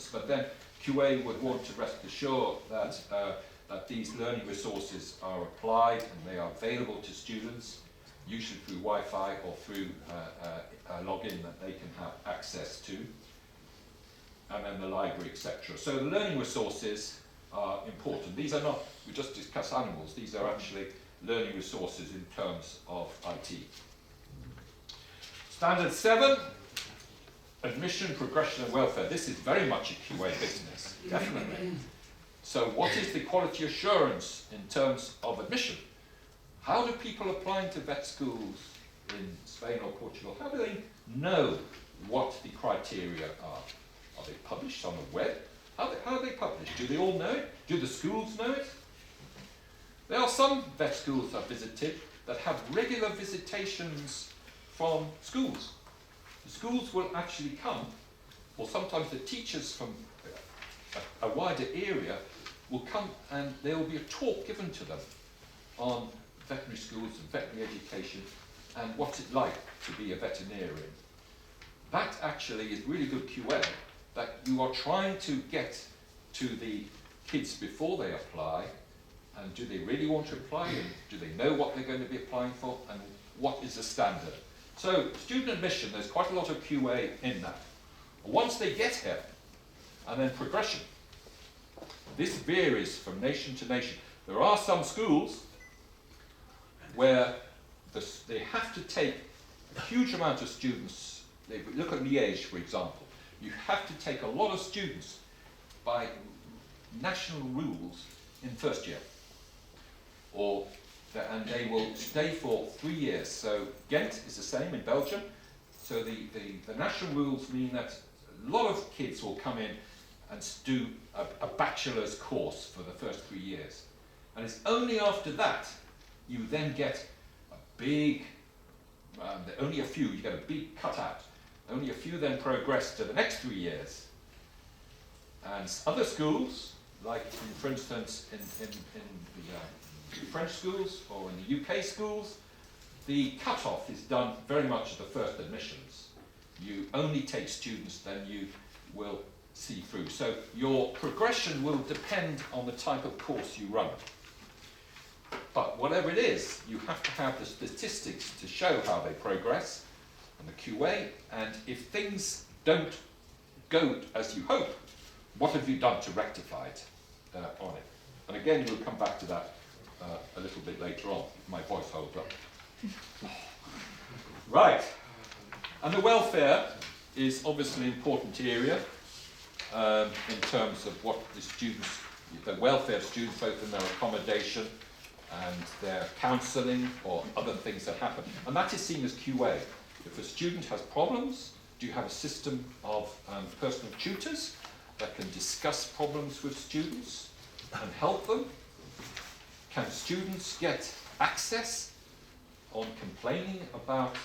assessments, but then QA would want to rest assured that, that these learning resources are applied and they are available to students, usually through Wi-Fi or through a login that they can have access to, and then the library, etc. So the learning resources are important. These are not, we just discuss animals, these are actually learning resources in terms of IT. Standard 7, admission, progression and welfare. This is very much a QA business, definitely. So what is the quality assurance in terms of admission? How do people applying to vet schools in Spain or Portugal, how do they know what the criteria are? Are they published on the web? How are they published? Do they all know it? Do the schools know it? There are some vet schools I've visited that have regular visitations from schools. The schools will actually come, or sometimes the teachers from a wider area will come and there will be a talk given to them on veterinary schools and veterinary education and what's it like to be a veterinarian. That actually is really good QA, that you are trying to get to the kids before they apply, and do they really want to apply, and do they know what they're going to be applying for, and what is the standard. So student admission, there's quite a lot of QA in that. Once they get here, and then progression. This varies from nation to nation. There are some schools where they have to take a huge amount of students. Look at Liège, for example. You have to take a lot of students by national rules in first year. And they will stay for 3 years. So Ghent is the same in Belgium. So the national rules mean that a lot of kids will come in and do a bachelor's course for the first 3 years. And it's only after that you then get a big, only a few, you get a big cutout. Only a few then progress to the next 3 years. And other schools, like for instance in the French schools or in the UK schools, the cut-off is done very much at the first admissions. You only take students then you will see through. So your progression will depend on the type of course you run. But whatever it is, you have to have the statistics to show how they progress and the QA, and if things don't go as you hope, what have you done to rectify it on it? And again, we'll come back to that a little bit later on, if my voice holds up. Right, and the welfare is obviously an important area in terms of what the welfare of students, both in their accommodation and their counselling or other things that happen. And that is seen as QA. If a student has problems, do you have a system of personal tutors that can discuss problems with students and help them? Can students get access on complaining about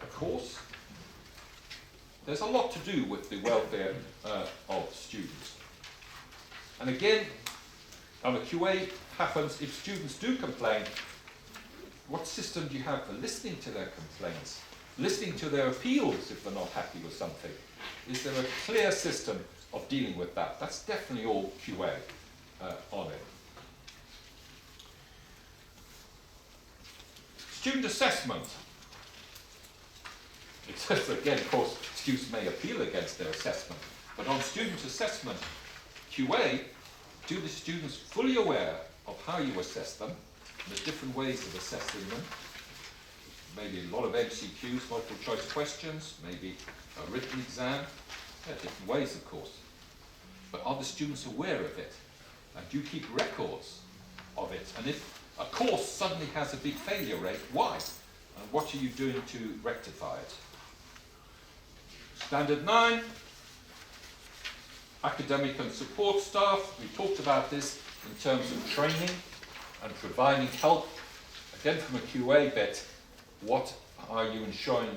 a course? There's a lot to do with the welfare of students. And again, on the QA happens if students do complain. What system do you have for listening to their complaints? Listening to their appeals if they're not happy with something? Is there a clear system of dealing with that? That's definitely all QA on it. Student assessment. It says again, of course, students may appeal against their assessment, but on student assessment, QA, do the students fully aware of how you assess them, and the different ways of assessing them? Maybe a lot of MCQs, multiple choice questions, maybe a written exam. There are different ways, of course. But are the students aware of it? And do you keep records of it? And if a course suddenly has a big failure rate, why? And what are you doing to rectify it? Standard 9, academic and support staff. We talked about this in terms of training and providing help. Again, from a QA bit, what are you ensuring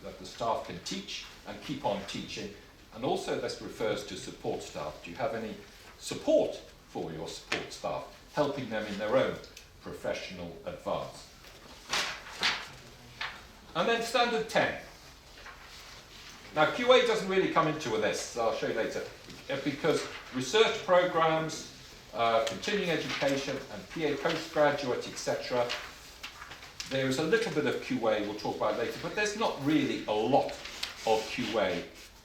that the staff can teach and keep on teaching? And also this refers to support staff. Do you have any support for your support staff, helping them in their own professional advance? And then standard 10. Now QA doesn't really come into this, so I'll show you later. because research programs, continuing education, and PA postgraduate, etc., there is a little bit of QA we'll talk about later, but there's not really a lot of QA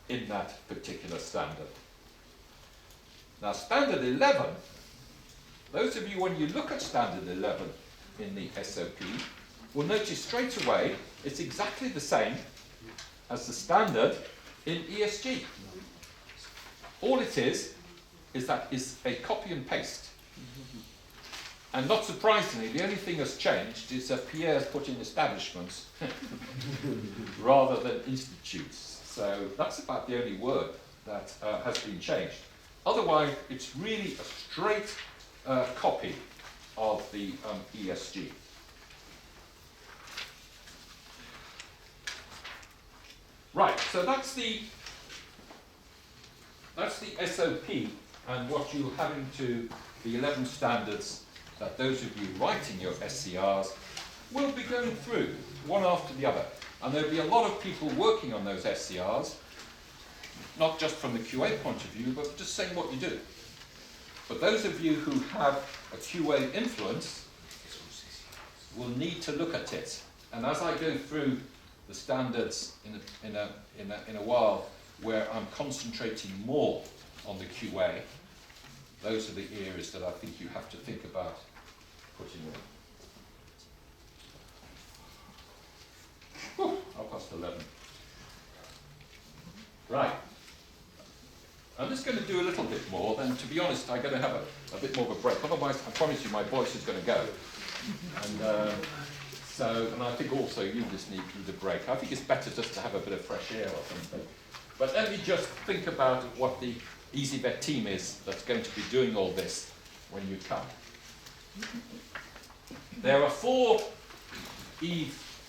in that particular standard. Now, Standard 11, those of you, when you look at Standard 11 in the SOP, will notice straight away it's exactly the same as the standard in ESG. All it is that is a copy and paste. And not surprisingly, the only thing that's changed is that Pierre's put in establishments rather than institutes. So that's about the only word that has been changed. Otherwise, it's really a straight copy of the ESG. Right, so that's the SOP and what you have into the 11 standards that those of you writing your SCRs will be going through, one after the other. And there'll be a lot of people working on those SCRs, not just from the QA point of view, but just saying what you do. But those of you who have a QA influence will need to look at it. And as I go through the standards in a while where I'm concentrating more on the QA, those are the areas that I think you have to think about putting in. Whew, 11:30. Right. I'm just going to do a little bit more, then to be honest, I'm going to have a bit more of a break. Otherwise, I promise you my voice is going to go. And I think also you just need the break. I think it's better just to have a bit of fresh air or something. But let me just think about what the EasyVet team is that's going to be doing all this when you come. There are four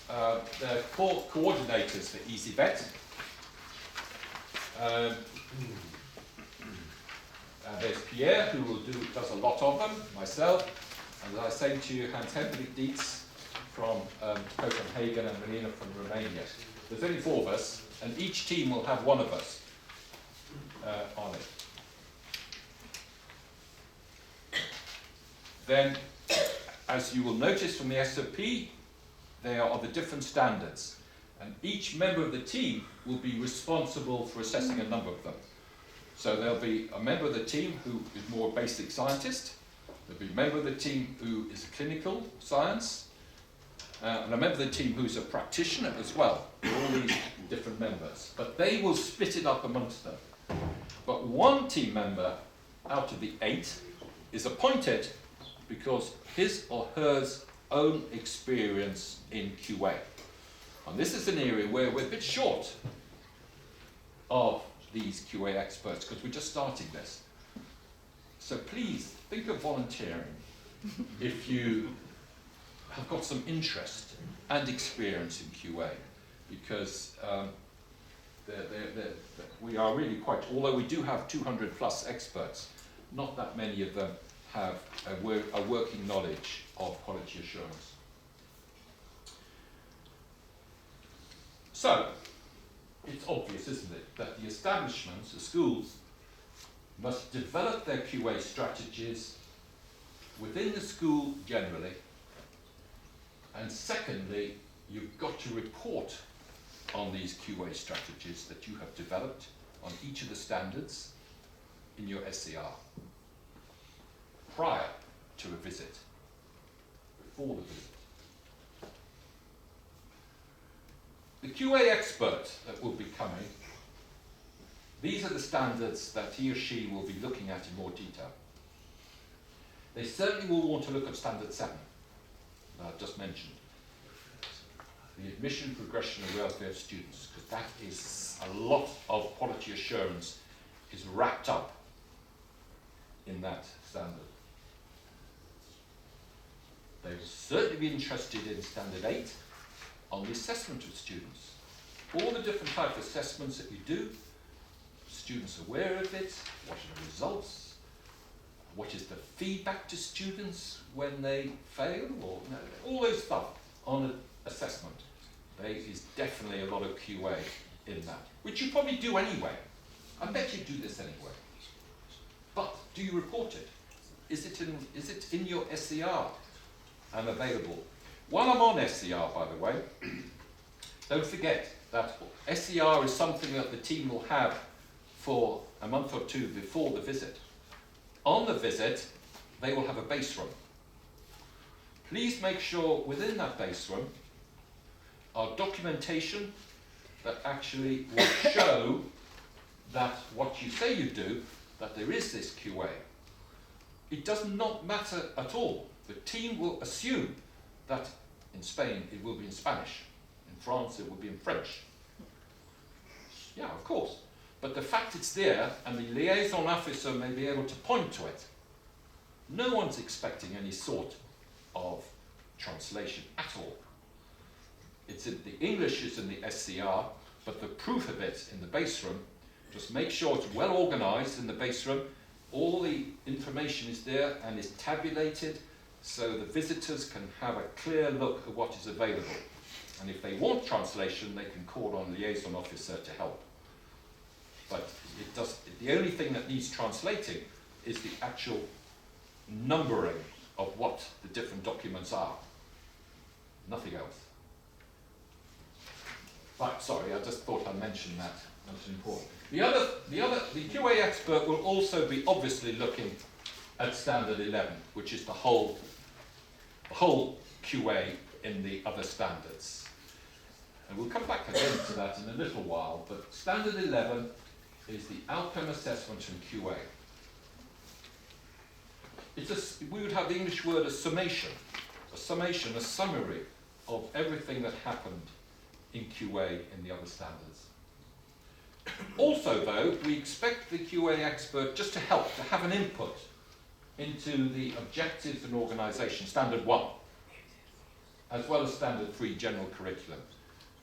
coordinators for EasyVet. There's Pierre, who does a lot of them, myself, and as I say to you, Hans-Hendrik Dietz from Copenhagen and Melina from Romania. There's only four of us, and each team will have one of us on it. Then, as you will notice from the SOP, there are the different standards, and each member of the team will be responsible for assessing a number of them. So there'll be a member of the team who is more a basic scientist, there'll be a member of the team who is clinical science, and a member of the team who's a practitioner as well, all these different members. But they will split it up amongst them. But one team member out of the 8 is appointed because his or her own experience in QA. And this is an area where we're a bit short of these QA experts because we're just starting this. So please think of volunteering if you have got some interest and experience in QA, because we are really quite, although we do have 200 plus experts, not that many of them have a working knowledge of quality assurance. So, it's obvious, isn't it, that the establishments, the schools, must develop their QA strategies within the school generally, and secondly, you've got to report on these QA strategies that you have developed on each of the standards in your SCR prior to a visit, before the visit. The QA expert that will be coming, these are the standards that he or she will be looking at in more detail. They certainly will want to look at standard 7, that I've just mentioned. The admission, progression and welfare of students, because that is a lot of quality assurance is wrapped up in that standard. They will certainly be interested in standard 8 on the assessment of students. All the different types of assessments that you do, students aware of it, what are the results, what is the feedback to students when they fail, or all those stuff on assessment. There is definitely a lot of QA in that, which you probably do anyway. I bet you do this anyway. Do you report it? Is it in your SCR and available? While I'm on SCR, by the way, don't forget that SCR is something that the team will have for a month or two before the visit. On the visit, they will have a base room. Please make sure within that base room are documentation that actually will show that what you say you do, that there is this QA. It does not matter at all. The team will assume that in Spain it will be in Spanish, in France it will be in French. Yeah, of course. But the fact it's there and the liaison officer may be able to point to it, no one's expecting any sort of translation at all. It's in the English is in the SCR, but the proof of it in the base room, just make sure it's well organized in the base room. All the information is there and is tabulated so the visitors can have a clear look at what is available. And if they want translation, they can call on liaison officer to help. But the only thing that needs translating is the actual numbering of what the different documents are. Nothing else. Right, sorry, I just thought I'd mention that. That's important. The QA expert will also be obviously looking at standard 11, which is the whole QA in the other standards. And we'll come back again to that in a little while, but standard 11 is the outcome assessment and QA. We would have the English word as summation, a summary of everything that happened in QA in the other standards. Also, though, we expect the QA expert just to help, to have an input into the objectives and organisation, standard 1, as well as standard 3, general curriculum.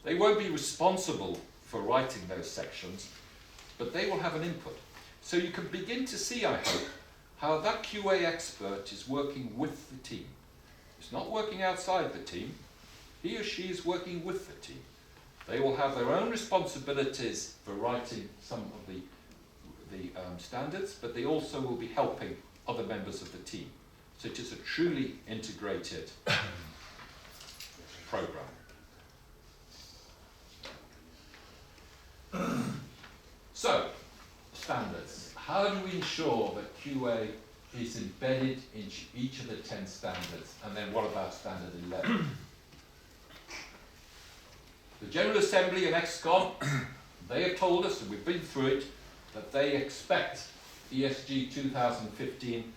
They won't be responsible for writing those sections, but they will have an input. So you can begin to see, I hope, how that QA expert is working with the team. It's not working outside the team. He or she is working with the team. They will have their own responsibilities for writing some of the standards, but they also will be helping other members of the team. So it is a truly integrated program. So, standards. How do we ensure that QA is embedded in each of the 10 standards? And then what about standard 11? The General Assembly and ExCom, they have told us, and we've been through it, that they expect ESG 2015,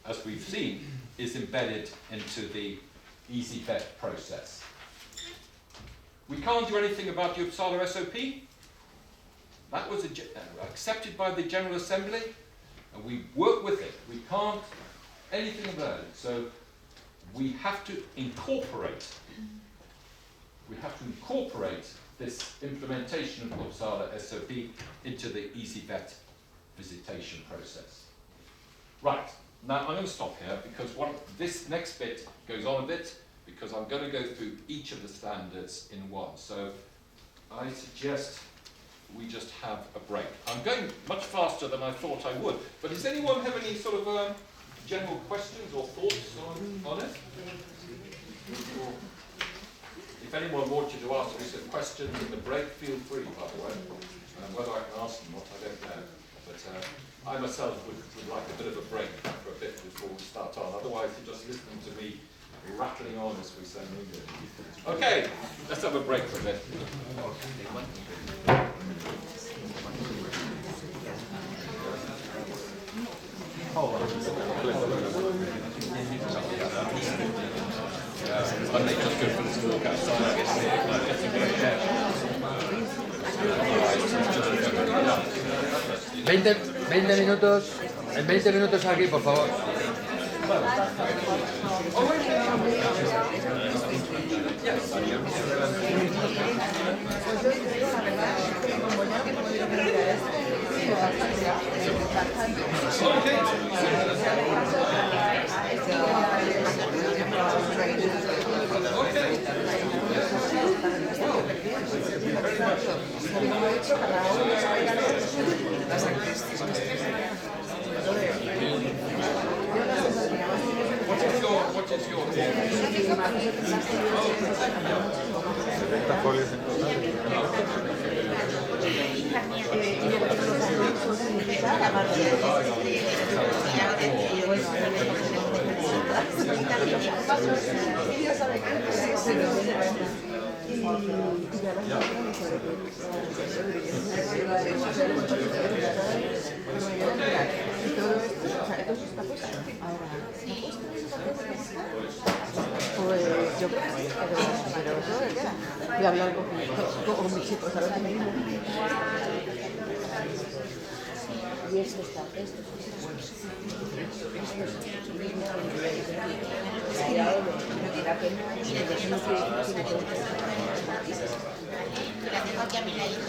as we've seen, is embedded into the easy vet process. We can't do anything about the Uppsala SOP. That was accepted by the General Assembly, and we work with it. We can't anything about it. So we have to incorporate. We have to incorporate this implementation of Uppsala SOP into the easy vet visitation process. Right. Now I'm going to stop here because this next bit goes on a bit because I'm going to go through each of the standards in one. So I suggest we just have a break. I'm going much faster than I thought I would, but does anyone have any sort of general questions or thoughts on it? Or if anyone wants you to ask me some questions in the break, feel free, by the way. Whether I can ask them or not, I don't know. But I myself would like a bit of a break for a bit before we start on. Otherwise, you're just listening to me rattling on as we say in English. Okay, let's have a break for a bit. I may just go for this walk outside, I guess. 20 minutos, en 20 minutos aquí, por favor. folios en total. Pues yo creo que sí, pero eso de queda. Voy a hablar con mis chicos, a ver qué me dicen. Y esto está, La tengo aquí a mi ladito,